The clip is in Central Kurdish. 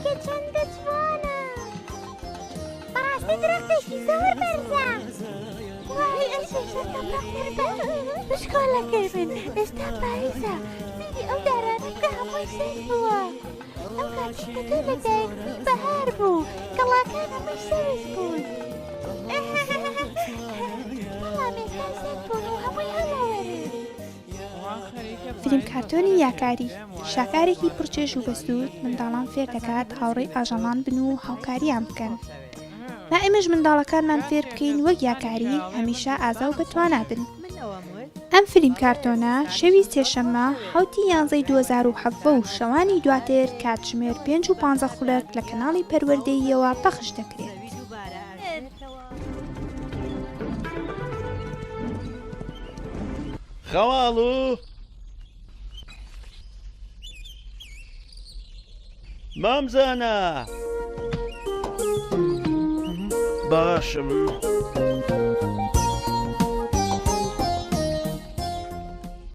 درەختێکە چەندە جوانە بەڕاستی درەختێکی زۆر بەرزە وای ئەم شێشەکەم ڕەختەر بشکۆلەکەی من ئێستا پاییزە سیری ئەو دارانە کە هەمووی سەیز بووە ئەو کاتێککە تۆ لەدایک بووی بەهار بوو گەڵاکان هەمووی سەوز بوون بەڵام ئێستا سەیز بوون و هەمووی هەڵەوەرن فیلم کارتۆنی یاکاری شاکارێکی پڕچێژ و بەسوود منداڵان فێر دەکات هاوڕێی ئاژەڵان بن و هاوکاریان بکەن نا ئێمەش منداڵەکانمان فێر بکەین وەک یاکاری هەمیشە ئازا و بەتوانا بن ئەم فیلم کارتۆنە شەوی سێشەممە 11/11/2017 و شەوانی دواتر کاتژمێر 5:15 لە کەناڵی پەروەردەییەوە پەخش دەکرێت. خەواڵوو مامزانە باشم